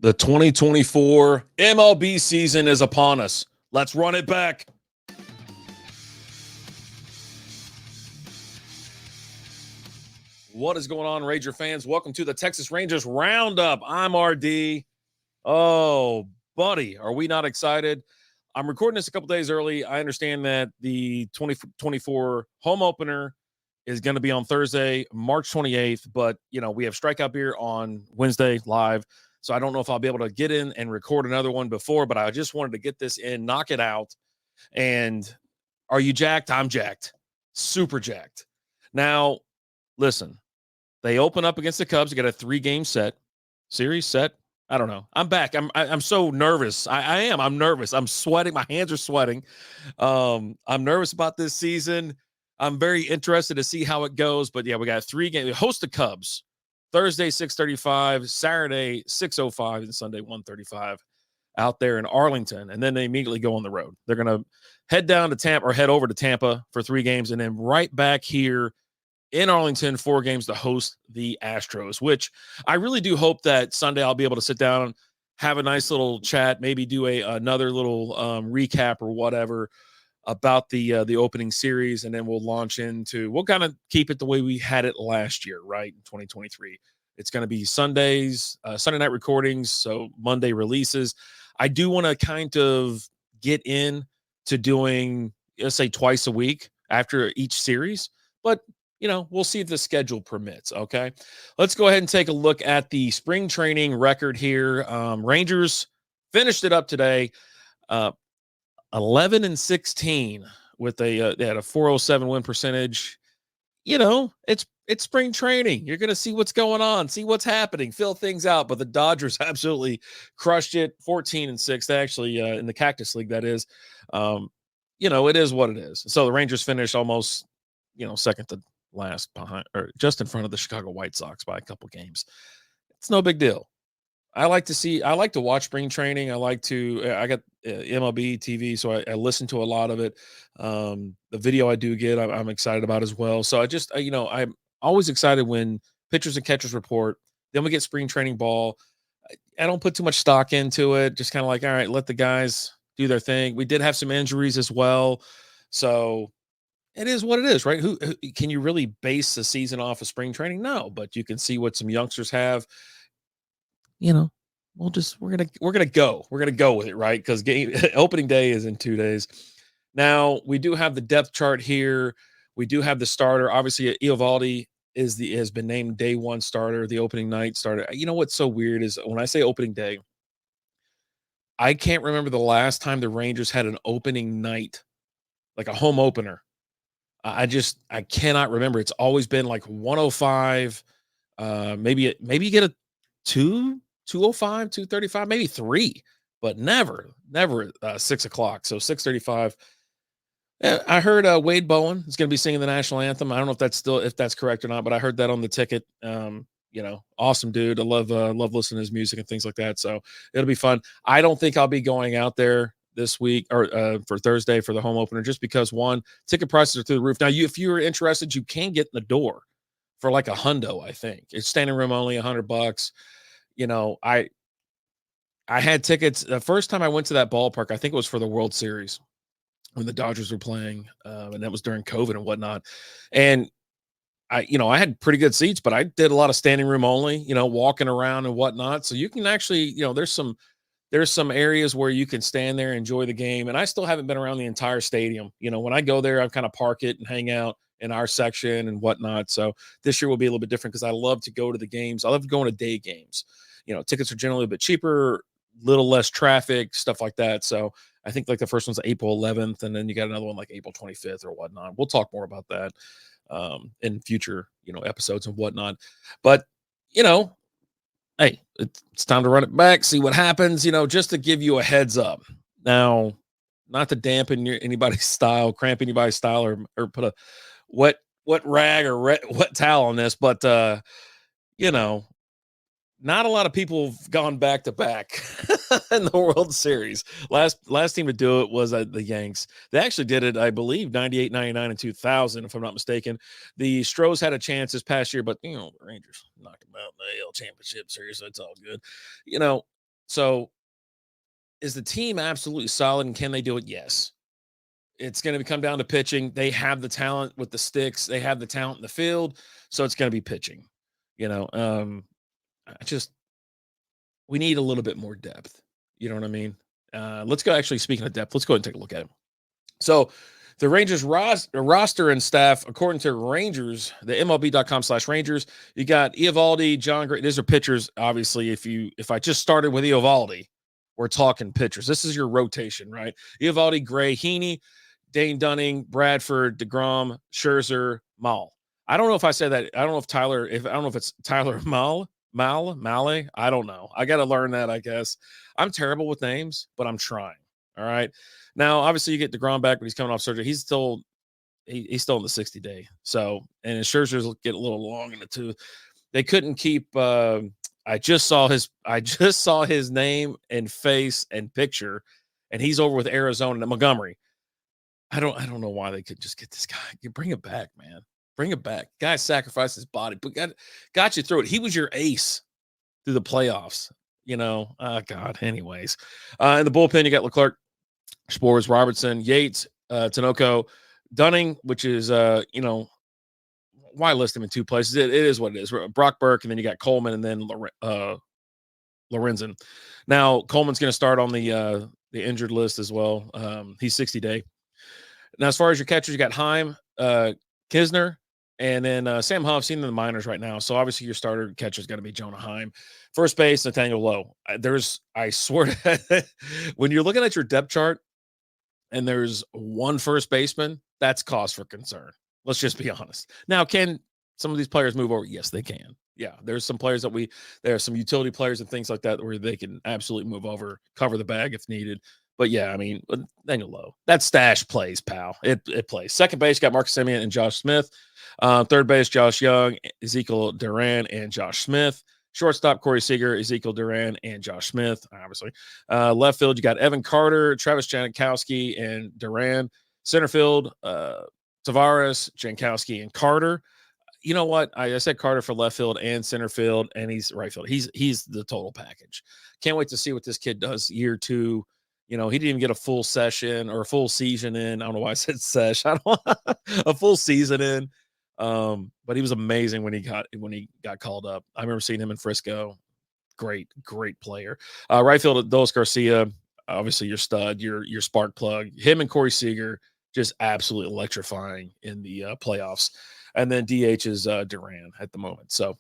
The 2024 MLB season is upon us. Let's run it back. What is going on, Ranger fans? Welcome to the Texas Rangers Roundup. I'm RD. Oh, buddy, are we not excited? I'm recording this a couple days early. I understand that the 2024 home opener is going to be on Thursday, March 28th, but we have Strikeout Beer on Wednesday live. So I don't know if I'll be able to get in and record another one before, but I just wanted to get this in, knock it out. And are you jacked? I'm jacked. Super jacked. Now, listen, they open up against the Cubs. You got a 3-game series set. I don't know. I'm back. I'm so nervous. I am. I'm nervous. I'm sweating. My hands are sweating. I'm nervous about this season. I'm very interested to see how it goes. But yeah, we got 3 games. We host the Cubs Thursday 6:35, Saturday 6:05, and Sunday 1:35 out there in Arlington. And then they immediately go on the road. They're gonna head down to Tampa or head over to Tampa for 3 games, and then right back here in Arlington, 4 games to host the Astros, which I really do hope that Sunday I'll be able to sit down, have a nice little chat, maybe do another little recap or whatever about the opening series, and then we'll kind of keep it the way we had it last year, right, in 2023. It's going to be Sundays, Sunday night recordings, so Monday releases. I do want to kind of get in to doing, let's say, twice a week after each series, but we'll see if the schedule permits. Okay. Let's go ahead and take a look at the spring training record here. Rangers finished it up today. 11-16 with they had a 407 win percentage. It's spring training. You're going to see what's going on, see what's happening, fill things out. But the Dodgers absolutely crushed it. 14-6. They actually, in the Cactus League, that is, it is what it is. So the Rangers finished almost, second to last behind, or just in front of the Chicago White Sox by a couple games. It's no big deal. I like to watch spring training. I got MLB TV, so I listen to a lot of it. The video I do get, I'm excited about as well. So I'm always excited when pitchers and catchers report. Then we get spring training ball. I don't put too much stock into it. Just kind of like, all right, let the guys do their thing. We did have some injuries as well. So it is what it is, right? Who can you really base the season off of spring training? No, but you can see what some youngsters have. We're gonna go with it, right? Because game opening day is in 2 days. Now we do have the depth chart here. We do have the starter. Obviously, Eovaldi has been named day 1 starter, the opening night starter. You know what's so weird is when I say opening day, I can't remember the last time the Rangers had an opening night, like a home opener. I cannot remember. It's always been like 105. Maybe you get a 205, 235, maybe 3, but never 6 o'clock. So 6:35. I heard Wade Bowen is going to be singing the national anthem. I don't know if that's correct or not, but I heard that on the ticket. Awesome dude. I love listening to his music and things like that. So it'll be fun. I don't think I'll be going out there this week or for Thursday for the home opener, just because one, ticket prices are through the roof. Now, if you're interested, you can get in the door for like $100. I think it's standing room only, $100. I had tickets the first time I went to that ballpark. I think it was for the World Series when the Dodgers were playing, and that was during COVID and whatnot. And I had pretty good seats, but I did a lot of standing room only, walking around and whatnot. So you can actually, there's some areas where you can stand there and enjoy the game. And I still haven't been around the entire stadium. When I go there, I kind of park it and hang out in our section and whatnot. So this year will be a little bit different because I love to go to the games. I love going to day games. Tickets are generally a bit cheaper, little less traffic, stuff like that. So I think like the first one's April 11th, and then you got another one like April 25th or whatnot. We'll talk more about that in future, episodes and whatnot. But, hey, it's time to run it back, see what happens, just to give you a heads up. Now, not to dampen anybody's style, cramp anybody's style, or put a wet rag or wet towel on this, but not a lot of people have gone back to back in the World Series. Last team to do it was the Yanks. They actually did it, I believe, 98, 99, and 2000, if I'm not mistaken. The Stros had a chance this past year, but the Rangers knocked them out in the AL Championship Series, so it's all good. So is the team absolutely solid and can they do it? Yes. It's going to come down to pitching. They have the talent with the sticks. They have the talent in the field. So it's going to be pitching. You know, I just we need a little bit more depth. You know what I mean? Let's go. Actually, speaking of depth, let's go ahead and take a look at it. So the Rangers roster and staff, according to Rangers, the MLB.com/Rangers, you got Eovaldi, John Gray. These are pitchers. Obviously, if I just started with Eovaldi, we're talking pitchers. This is your rotation, right? Eovaldi, Gray, Heaney, Dane Dunning, Bradford, DeGrom, Scherzer, Maul. I don't know if I said that. I don't know if it's Tyler Male. I don't know. I got to learn that, I guess. I'm terrible with names, but I'm trying. All right. Now, obviously, you get DeGrom back, but he's coming off surgery. He's still in the 60-day. So, and his Scherzer's get a little long in the tooth. They couldn't keep. I just saw his name and face and picture, and he's over with Arizona and Montgomery. I don't know why they could just get this guy. You bring it back, man. Bring it back. Guy sacrificed his body, but got you through it. He was your ace through the playoffs. You know, God. Anyways, in the bullpen, you got Leclerc, Spores, Robertson, Yates, Tinoco, Dunning, which is why list him in two places? It is what it is. Brock Burke, and then you got Coleman, and then Lorenzen. Now Coleman's going to start on the injured list as well. He's 60-day. Now, as far as your catchers, you got Heim, Kisner, and then Sam Huff's in the minors right now. So obviously your starter catcher is going to be Jonah Heim. First base, Nathaniel Lowe. I swear, when you're looking at your depth chart and there's one first baseman, that's cause for concern. Let's just be honest. Now, can some of these players move over? Yes, they can. Yeah, there's some players there are some utility players and things like that where they can absolutely move over, cover the bag if needed. But yeah, I mean, Daniel Lowe, that stash plays, pal. It plays. Second base, got Marcus Semien and Josh Smith. Third base, Josh Young, Ezekiel Duran, and Josh Smith. Shortstop, Corey Seager, Ezekiel Duran, and Josh Smith, obviously. Left field, you got Evan Carter, Travis Jankowski, and Duran. Center field, Tavares, Jankowski, and Carter. You know what? I said Carter for left field and center field, and he's right field. He's the total package. Can't wait to see what this kid does year two. You know, he didn't even get a full session or a full season in. I don't know why I said sesh. I don't a full season in. But he was amazing when he got called up. I remember seeing him in Frisco. Great player. Right field, Adolis Garcia, obviously your stud, your spark plug. Him and Corey Seager just absolutely electrifying in the playoffs. And then DH is Duran at the moment. So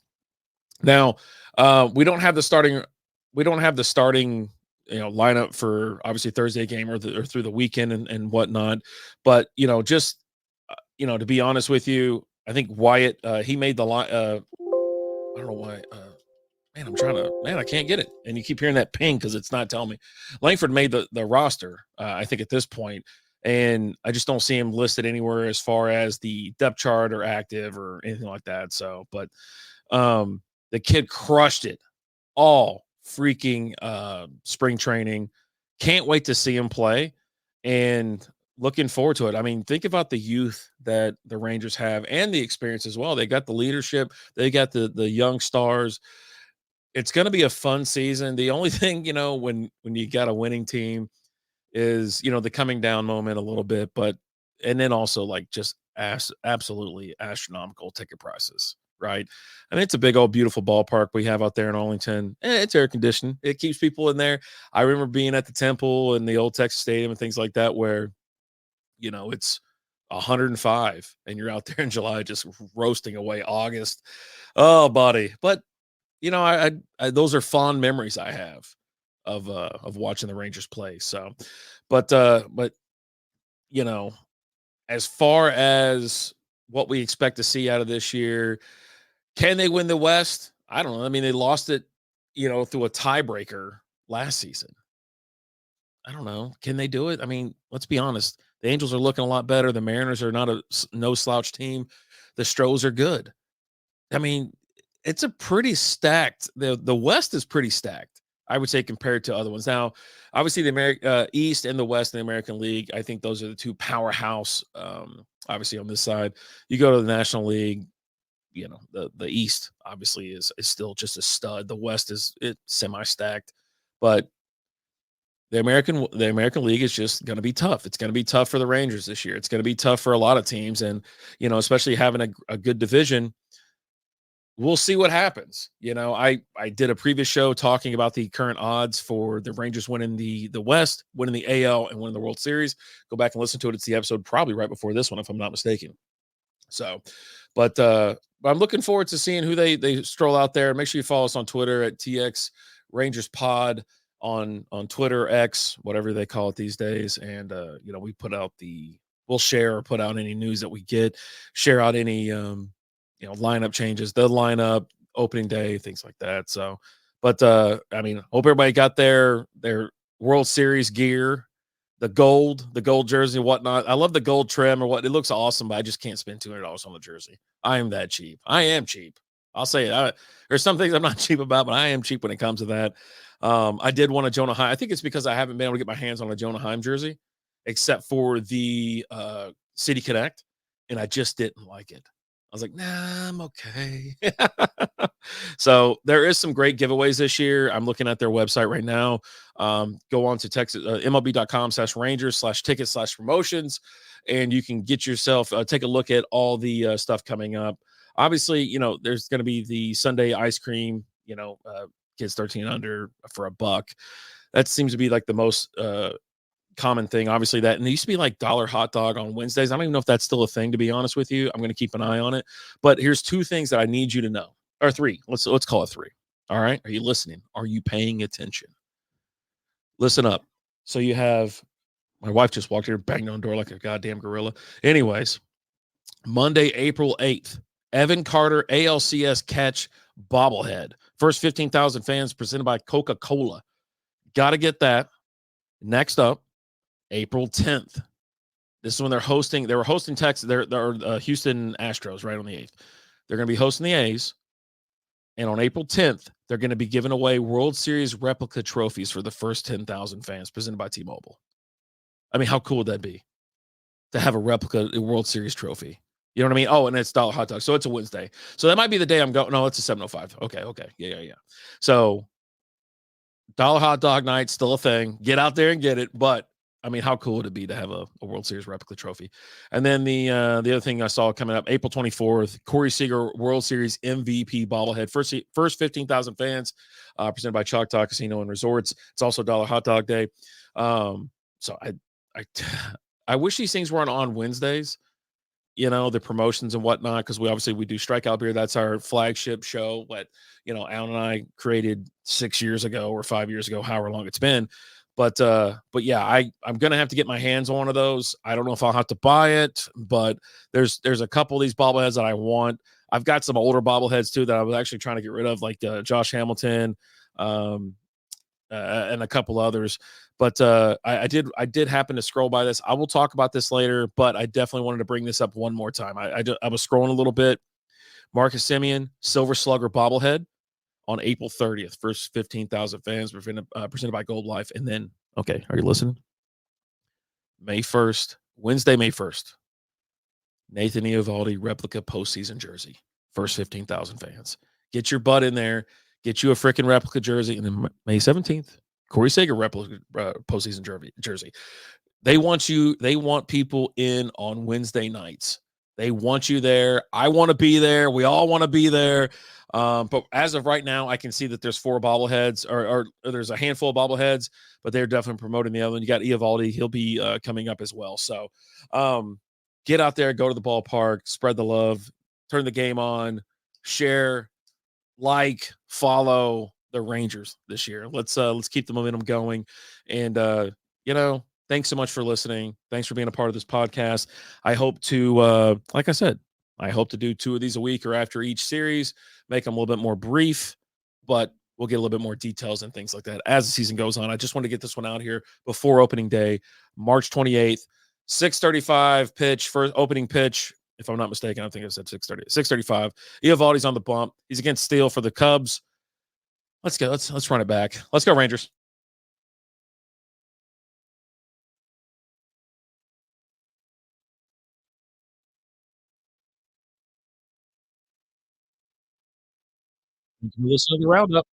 now we don't have the starting lineup for obviously Thursday game or through the weekend and whatnot. But just to be honest with you, I think Wyatt he made the line. I don't know why. I can't get it. And you keep hearing that ping because it's not telling me. Langford made the roster, I think, at this point, and I just don't see him listed anywhere as far as the depth chart or active or anything like that. So, but the kid crushed it all freaking spring training. Can't wait to see him play and looking forward to it. I mean, think about the youth that the Rangers have and the experience as well. They got the leadership. They got the young stars. It's going to be a fun season. The only thing, when you got a winning team is, the coming down moment a little bit, and then also like just absolutely astronomical ticket prices, right? I mean, it's a big old beautiful ballpark we have out there in Arlington. It's air conditioned. It keeps people in there. I remember being at the Temple and the old Texas Stadium and things like that where, it's 105 and you're out there in July just roasting away August. Oh, buddy. But I those are fond memories I have of watching the Rangers play. So, but as far as what we expect to see out of this year, can they win the West? I don't know. I mean, they lost it, through a tiebreaker last season. I don't know. Can they do it? I mean, let's be honest. The Angels are looking a lot better. The Mariners are not a no slouch team. The Stros are good. I mean, it's a pretty stacked. The West is pretty stacked, I would say, compared to other ones. Now, obviously, the East and the West in the American League, I think those are the two powerhouse. Obviously, on this side, you go to the National League. The East obviously is still just a stud. The West is semi stacked, But the American League is just going to be tough. It's going to be tough for the Rangers this year. It's going to be tough for a lot of teams, and especially having a good division. We'll see what happens. I did a previous show talking about the current odds for the Rangers winning the West, winning the AL, and winning the World Series. Go back and listen to it. It's the episode probably right before this one, if I'm not mistaken. So, but I'm looking forward to seeing who they stroll out there. Make sure you follow us on Twitter at TX Rangers Pod on Twitter, X, whatever they call it these days. And we we'll share or put out any news that we get, share out any lineup changes, the lineup, opening day, things like that. So, but hope everybody got their World Series gear, the gold jersey and whatnot. I love the gold trim or what it looks awesome, but I just can't spend $200 on the jersey. I am that cheap. I am cheap. I'll say it. There's some things I'm not cheap about, but I am cheap when it comes to that. I did want a Jonah Heim. I think it's because I haven't been able to get my hands on a Jonah Heim jersey, except for the City Connect, and I just didn't like it. I was like, nah, I'm okay. So there is some great giveaways this year. I'm looking at their website right now. Go on to Texas MLB.com/Rangers/tickets/promotions, and you can get yourself take a look at all the stuff coming up. Obviously, there's going to be the Sunday ice cream, kids 13 under for $1. That seems to be like the most common thing. Obviously, that, and it used to be like dollar hot dog on Wednesdays. I don't even know if that's still a thing, to be honest with you. I'm going to keep an eye on it. But here's two things that I need you to know, or three. Let's call it three. All right. Are you listening? Are you paying attention? Listen up. So you have my wife just walked here, banged on the door like a goddamn gorilla. Anyways, Monday, April 8th, Evan Carter ALCS catch bobblehead. First 15,000 fans presented by Coca-Cola. Got to get that. Next up, April 10th. This is when they were hosting Texas. They're Houston Astros right on the 8th. They're going to be hosting the A's. And on April 10th, they're going to be giving away World Series replica trophies for the first 10,000 fans presented by T-Mobile. I mean, how cool would that be to have a replica World Series trophy? You know what I mean? Oh, and it's dollar hot dog. So it's a Wednesday. So that might be the day I'm going. No, it's a 7:05. Okay. Yeah. So dollar hot dog night, still a thing. Get out there and get it. But I mean, how cool would it be to have a World Series replica trophy? And then the other thing I saw coming up, April 24th, Corey Seager World Series MVP bobblehead. First 15,000 fans, presented by Choctaw Casino and Resorts. It's also dollar hot dog day. So I I wish these things weren't on Wednesdays, the promotions and whatnot, because we do Strikeout Beer. That's our flagship show. What Alan and I created 6 years ago or 5 years ago, however long it's been. But yeah, I'm gonna have to get my hands on one of those. I don't know if I'll have to buy it, but there's a couple of these bobbleheads that I want. I've got some older bobbleheads too that I was actually trying to get rid of, like Josh Hamilton, and a couple others. But I did happen to scroll by this. I will talk about this later, but I definitely wanted to bring this up one more time. I was scrolling a little bit. Marcus Semien, Silver Slugger bobblehead on April 30th. First 15,000 fans presented by Gold Life. And then, okay, are you listening? May 1st, Wednesday, May 1st. Nathan Eovaldi replica postseason jersey. First 15,000 fans. Get your butt in there. Get you a freaking replica jersey. And then May 17th, Corey Seager replica postseason jersey. They want people in on Wednesday nights. They want you there. I want to be there. We all want to be there. But as of right now, I can see that there's 4 bobbleheads, or there's a handful of bobbleheads, but they're definitely promoting the other one. You got Eovaldi. He'll be coming up as well. So get out there, go to the ballpark, spread the love, turn the game on, share, like, follow the Rangers this year. Let's keep the momentum going. And thanks so much for listening. Thanks for being a part of this podcast. I hope to like I said, I hope to do 2 of these a week or after each series, make them a little bit more brief, but we'll get a little bit more details and things like that as the season goes on. I just want to get this one out here before opening day, March 28th, 6:35 pitch, first opening pitch. If I'm not mistaken, I think I said 6:30, 6:35. Eovaldi's on the bump. He's against Steele for the Cubs. Let's go. Let's run it back. Let's go, Rangers. Listen to the roundup.